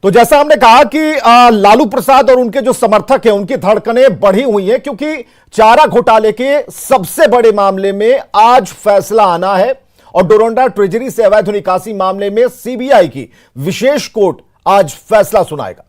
तो जैसा हमने कहा कि लालू प्रसाद और उनके जो समर्थक हैं उनकी धड़कनें बढ़ी हुई हैं, क्योंकि चारा घोटाले के सबसे बड़े मामले में आज फैसला आना है और डोरंडा ट्रेजरी से अवैध निकासी मामले में सीबीआई की विशेष कोर्ट आज फैसला सुनाएगा।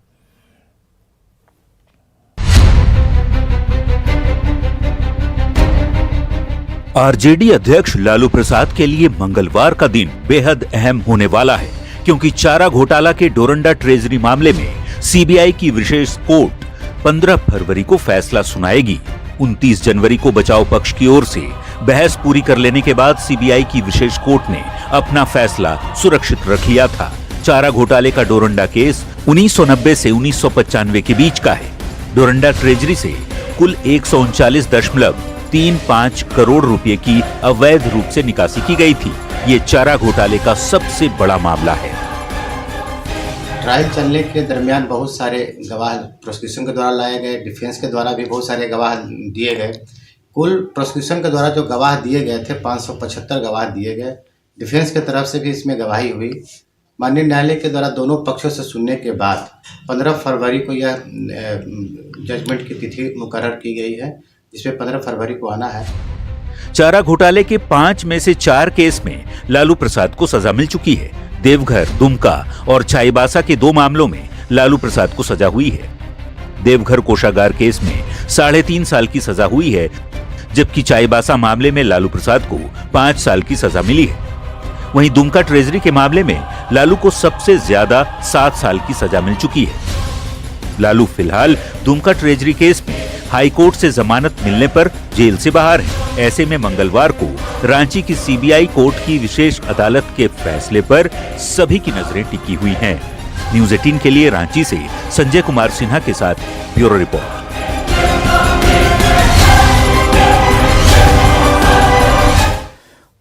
आरजेडी अध्यक्ष लालू प्रसाद के लिए मंगलवार का दिन बेहद अहम होने वाला है, क्योंकि चारा घोटाला के डोरंडा ट्रेजरी मामले में सीबीआई की विशेष कोर्ट 15 फरवरी को फैसला सुनाएगी। 29 जनवरी को बचाव पक्ष की ओर से बहस पूरी कर लेने के बाद सीबीआई की विशेष कोर्ट ने अपना फैसला सुरक्षित रख लिया था। चारा घोटाले का डोरंडा केस 1990 से 1995 के बीच का है। डोरंडा ट्रेजरी से कुल 139.35 करोड़ रुपए की अवैध रूप से निकासी की गई थी। ये चारा घोटाले का सबसे बड़ा मामला है। ट्रायल चलने के दरमियान बहुत सारे गवाह प्रोसिक्यूशन के द्वारा लाए गए, डिफेंस के द्वारा भी बहुत सारे गवाह दिए गए। कुल प्रोसिक्यूशन के द्वारा जो गवाह दिए गए थे 575 गवाह दिए गए। डिफेंस की तरफ से भी इसमें गवाही हुई। माननीय न्यायालय के द्वारा दोनों पक्षों से सुनने के बाद 15 फरवरी को यह जजमेंट की तिथि मुकर्रर की गई है, जिसमें 15 फरवरी को आना है। चारा घोटाले के 5 में से 4 केस में लालू प्रसाद को सजा मिल चुकी है। देवघर, दुमका और चाईबासा के 2 मामलों में लालू प्रसाद को सजा हुई है। देवघर कोषागार केस में 3.5 साल की सजा हुई है, जबकि चाईबासा मामले में लालू प्रसाद को 5 साल की सजा मिली है। वहीं दुमका ट्रेजरी के मामले में लालू को सबसे ज्यादा 7 साल की सजा मिल चुकी है। लालू फिलहाल दुमका ट्रेजरी केस में हाई कोर्ट से जमानत मिलने पर जेल से बाहर है। ऐसे में मंगलवार को रांची की सीबीआई कोर्ट की विशेष अदालत के फैसले पर सभी की नजरें टिकी हुई हैं। न्यूज़ 18 के लिए रांची से संजय कुमार सिन्हा के साथ ब्यूरो रिपोर्ट।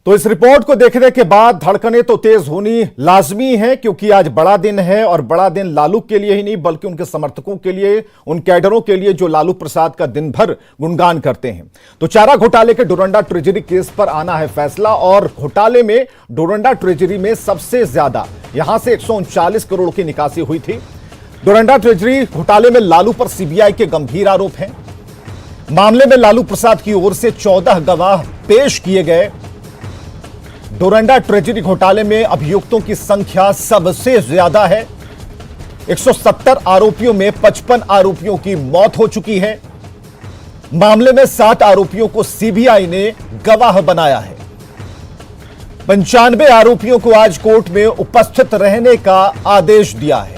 तो इस रिपोर्ट को देखने के बाद धड़कनें तो तेज होनी लाजमी है, क्योंकि आज बड़ा दिन है और बड़ा दिन लालू के लिए ही नहीं बल्कि उनके समर्थकों के लिए, उन कैडरों के लिए जो लालू प्रसाद का दिन भर गुणगान करते हैं। तो चारा घोटाले के डोरंडा ट्रेजरी केस पर आना है फैसला और घोटाले में डोरंडा ट्रेजरी में सबसे ज्यादा यहां से 139 करोड़ की निकासी हुई थी। डोरंडा ट्रेजरी घोटाले में लालू पर सीबीआई के गंभीर आरोप हैं। मामले में लालू प्रसाद की ओर से 14 गवाह पेश किए गए। डोरंडा ट्रेजरी घोटाले में अभियुक्तों की संख्या सबसे ज्यादा है। 170 आरोपियों में 55 आरोपियों की मौत हो चुकी है। मामले में 7 आरोपियों को सीबीआई ने गवाह बनाया है। 95 आरोपियों को आज कोर्ट में उपस्थित रहने का आदेश दिया है।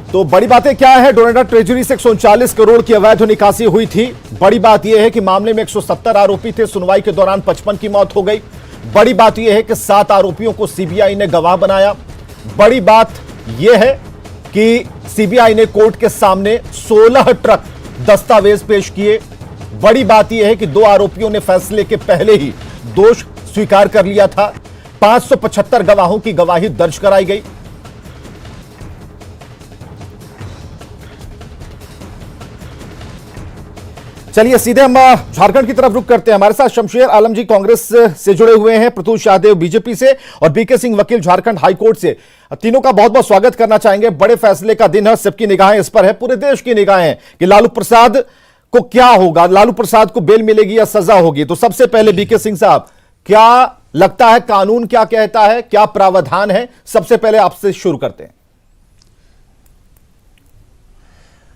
तो बड़ी बातें क्या है? डोरंडा ट्रेजरी से 139 करोड़ की अवैध निकासी हुई थी। बड़ी बात यह है कि मामले में 170 आरोपी थे। सुनवाई के दौरान 55 की मौत हो गई। बड़ी बात यह है कि 7 आरोपियों को सीबीआई ने गवाह बनाया। बड़ी बात यह है कि सीबीआई ने कोर्ट के सामने 16 ट्रक दस्तावेज पेश किए। बड़ी बात यह है कि 2 आरोपियों ने फैसले के पहले ही दोष स्वीकार कर लिया था। 575 गवाहों की गवाही दर्ज कराई गई। चलिए सीधे हम झारखंड की तरफ रुख करते हैं। हमारे साथ शमशेर आलम जी कांग्रेस से जुड़े हुए हैं, प्रतुल शाहदेव बीजेपी से और बीके सिंह वकील झारखंड हाईकोर्ट से। तीनों का बहुत बहुत स्वागत करना चाहेंगे। बड़े फैसले का दिन है, सबकी निगाहें इस पर है, पूरे देश की निगाहें कि लालू प्रसाद को क्या होगा, लालू प्रसाद को बेल मिलेगी या सजा होगी। तो सबसे पहले बीके सिंह साहब, क्या लगता है कानून क्या कहता है, क्या प्रावधान है? सबसे पहले आपसे शुरू करते हैं।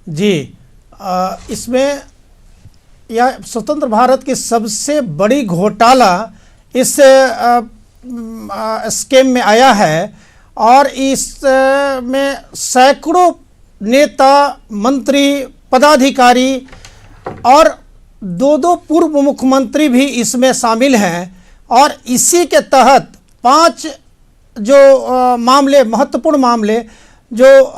जी, इसमें यह स्वतंत्र भारत की सबसे बड़ी घोटाला इस स्कीम में आया है और इसमें सैकड़ों नेता, मंत्री, पदाधिकारी और 2 पूर्व मुख्यमंत्री भी इसमें शामिल हैं। और इसी के तहत 5 जो मामले, महत्वपूर्ण मामले जो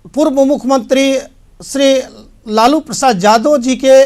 पूर्व मुख्यमंत्री श्री लालू प्रसाद यादव जी के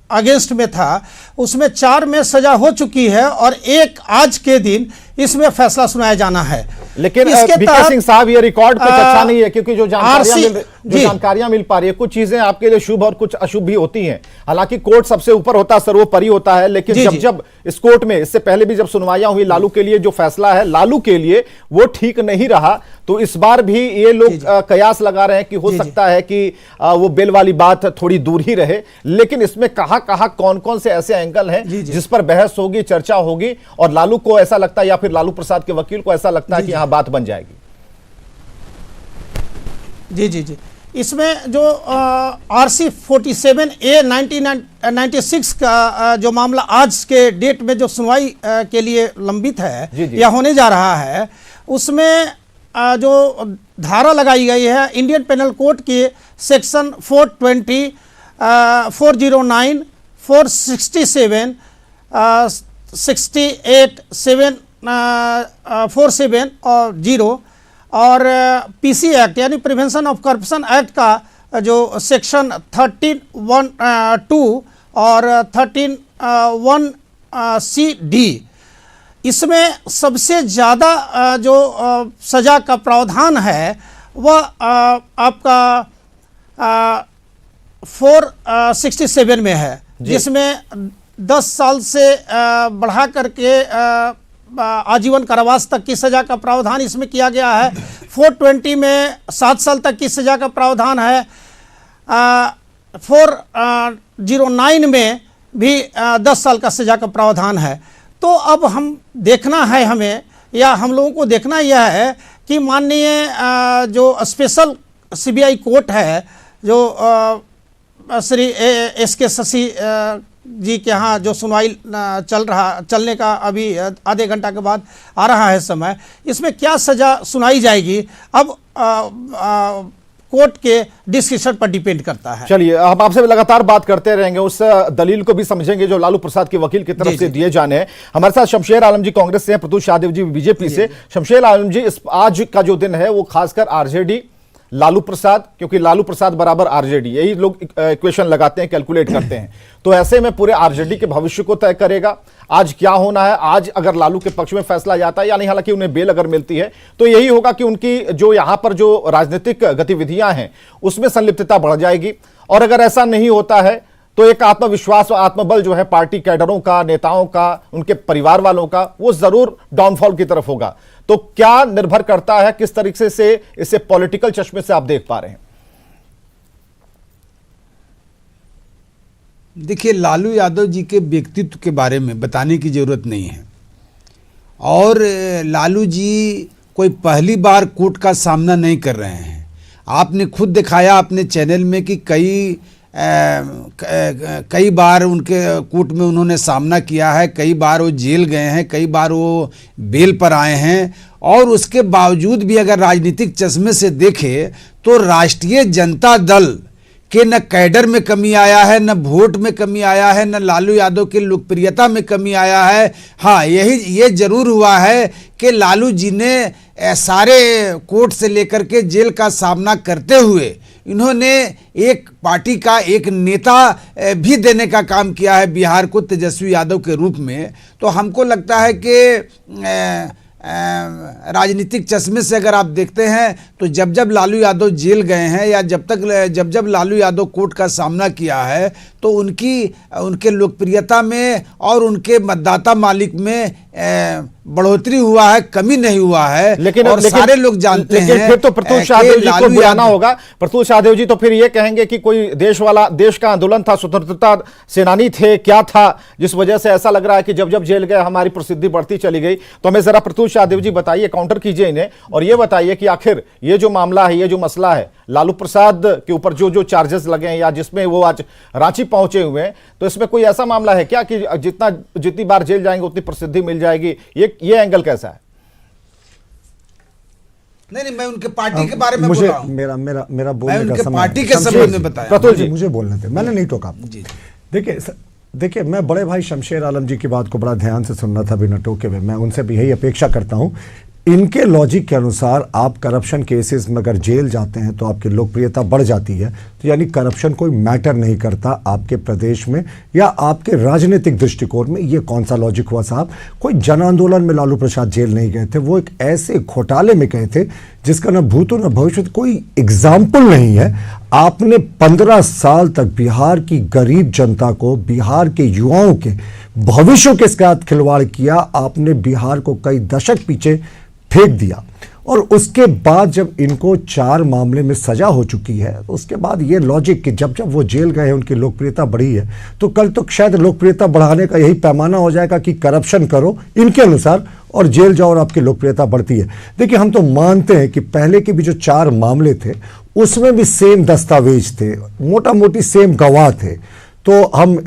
अगेंस्ट में था, उसमें 4 में सजा हो चुकी है और एक आज के दिन इसमें फैसला सुनाया जाना है। लेकिन बीके सिंह साहब, ये रिकॉर्ड कुछ अच्छा नहीं है, क्योंकि जो जानकारियां जो जानकारियां मिल पा रही है, कुछ चीजें आपके लिए शुभ और कुछ अशुभ भी होती हैं। हालांकि कोर्ट सबसे ऊपर होता है, सर्वोपरि होता है, लेकिन जब इस कोर्ट में इससे पहले भी जब सुनवाइयां हुई लालू के लिए, जो फैसला है लालू के लिए वो ठीक नहीं रहा, तो इस बार भी ये लोग कयास लगा रहे हैं कि हो सकता है कि वो बेल वाली बात थोड़ी दूर ही रहे। लेकिन इसमें कहां कहां कौन कौन से ऐसे एंगल हैं जिस पर बहस होगी, चर्चा होगी, और लालू को ऐसा लगता है या फिर लालू प्रसाद के वकील को ऐसा लगता है कि यहां बात बन जाएगी। जी जी जी, इसमें जो RC 47A 1996 का जो मामला आज के डेट में जो सुनवाई के लिए लंबित है या होने जा रहा है, उसमें जो धारा लगाई गई है इंडियन पेनल कोड के सेक्शन 420, 409, 467, 68, 747 और 0 और PC एक्ट यानी प्रिवेंशन ऑफ करप्शन एक्ट का जो सेक्शन 13(1)(2) और 13(1)(C)(D), इसमें सबसे ज़्यादा जो सज़ा का प्रावधान है वह आपका 467 में है, जिसमें 10 साल से बढ़ा करके आजीवन कारावास तक की सज़ा का प्रावधान इसमें किया गया है। 420 में 7 साल तक की सज़ा का प्रावधान है। 409 में भी 10 साल का सज़ा का प्रावधान है। तो अब हम देखना है, हमें या हम लोगों को देखना यह है कि माननीय जो स्पेशल CBI कोर्ट है, जो श्री SK शशि जी के यहाँ जो सुनवाई चलने का अभी आधे घंटा के बाद आ रहा है समय, इसमें क्या सज़ा सुनाई जाएगी अब कोर्ट के डिस्क्रिप्शन पर डिपेंड करता है। चलिए, हम आपसे लगातार बात करते रहेंगे, उस दलील को भी समझेंगे जो लालू प्रसाद के वकील की तरफ से दिए जाने हैं। हमारे साथ शमशेर आलम जी कांग्रेस से हैं, प्रत्युष शाहदेव जी बीजेपी से। शमशेर आलम जी, इस आज का जो दिन है वो खासकर RJD लालू प्रसाद, क्योंकि लालू प्रसाद बराबर RJD, यही लोग इक्वेशन लगाते हैं, कैलकुलेट करते हैं, तो ऐसे में पूरे RJD के भविष्य को तय करेगा आज क्या होना है। आज अगर लालू के पक्ष में फैसला जाता है या नहीं, हालांकि उन्हें बेल अगर मिलती है तो यही होगा कि उनकी जो यहां पर जो राजनीतिक गतिविधियां हैं उसमें संलिप्तता बढ़ जाएगी, और अगर ऐसा नहीं होता है तो एक आत्मविश्वास और आत्मबल जो है पार्टी कैडरों का, नेताओं का, उनके परिवार वालों का, वो जरूर डाउनफॉल की तरफ होगा। तो क्या निर्भर करता है, किस तरीके से इसे पॉलिटिकल चश्मे से आप देख पा रहे हैं? देखिए, लालू यादव जी के व्यक्तित्व के बारे में बताने की जरूरत नहीं है, और लालू जी कोई पहली बार कोर्ट का सामना नहीं कर रहे हैं। आपने खुद दिखाया अपने चैनल में कि कई बार उनके कोर्ट में उन्होंने सामना किया है, कई बार वो जेल गए हैं, कई बार वो बेल पर आए हैं, और उसके बावजूद भी अगर राजनीतिक चश्मे से देखें तो राष्ट्रीय जनता दल के न कैडर में कमी आया है, न वोट में कमी आया है, न लालू यादव की लोकप्रियता में कमी आया है। हाँ, ये जरूर हुआ है कि लालू जी ने सारे कोर्ट से लेकर के जेल का सामना करते हुए इन्होंने एक पार्टी का एक नेता भी देने का काम किया है बिहार को, तेजस्वी यादव के रूप में। तो हमको लगता है कि राजनीतिक चश्मे से अगर आप देखते हैं तो जब लालू यादव जेल गए हैं या जब लालू यादव कोर्ट का सामना किया है तो उनके लोकप्रियता में और उनके मतदाता मालिक में बढ़ोतरी हुआ है, कमी नहीं हुआ है। लेकिन सारे लोग जानते हैं। फिर तो प्रत्युष शाहदेव जी को बुलाना होगा। प्रत्युष शाहदेव जी तो फिर ये कहेंगे कि कोई देश का आंदोलन था, स्वतंत्रता सेनानी थे, क्या था जिस वजह से ऐसा लग रहा है कि जब जेल गए हमारी प्रसिद्धि बढ़ती चली गई। तो हमें जरा प्रत्युष शाहदेव जी बताइए, काउंटर कीजिए इन्हें, और ये बताइए कि आखिर ये जो मामला है, ये जो मसला है, लालू प्रसाद के ऊपर जो चार्जेस लगे हैं या जिसमें वो आज रांची पहुंचे हुए हैं, तो इसमें कोई ऐसा मामला है क्या कि जितनी बार जेल जाएंगे उतनी प्रसिद्धि मिल जाएगी? ये एंगल कैसा है? नहीं, मैं उनके पार्टी के बारे में बोल रहा हूं। मेरा बोलने का समय, पार्टी के संबंध में बताया। मुझे बोलने थे, मैंने नहीं टोका। देखिए, मैं बड़े भाई शमशेर आलम जी की बात को बड़ा ध्यान से सुन रहा था बिना टोके हुए। मैं उनसे भी यही अपेक्षा करता हूं, इनके लॉजिक के अनुसार आप करप्शन केसेस में अगर जेल जाते हैं तो आपकी लोकप्रियता बढ़ जाती है। तो तो यानी करप्शन कोई मैटर नहीं करता आपके प्रदेश में या आपके राजनीतिक दृष्टिकोण में। ये कौन सा लॉजिक हुआ साहब? कोई जन आंदोलन में लालू प्रसाद जेल नहीं गए थे, वो एक ऐसे घोटाले में गए थे जिसका न भूतो न भविष्य कोई एग्जाम्पल नहीं है। आपने 15 साल तक बिहार की गरीब जनता को, बिहार के युवाओं के भविष्य के साथ खिलवाड़ किया। आपने बिहार को कई दशक पीछे फेंक दिया और उसके बाद जब इनको 4 मामले में सजा हो चुकी है तो उसके बाद ये लॉजिक कि जब जब वो जेल गए हैं उनकी लोकप्रियता बढ़ी है, तो कल तो शायद लोकप्रियता बढ़ाने का यही पैमाना हो जाएगा कि करप्शन करो इनके अनुसार और जेल जाओ और आपकी लोकप्रियता बढ़ती है। देखिए, हम तो मानते हैं कि पहले के भी जो 4 मामले थे उसमें भी सेम दस्तावेज थे, मोटा मोटी सेम गवाह थे, तो हम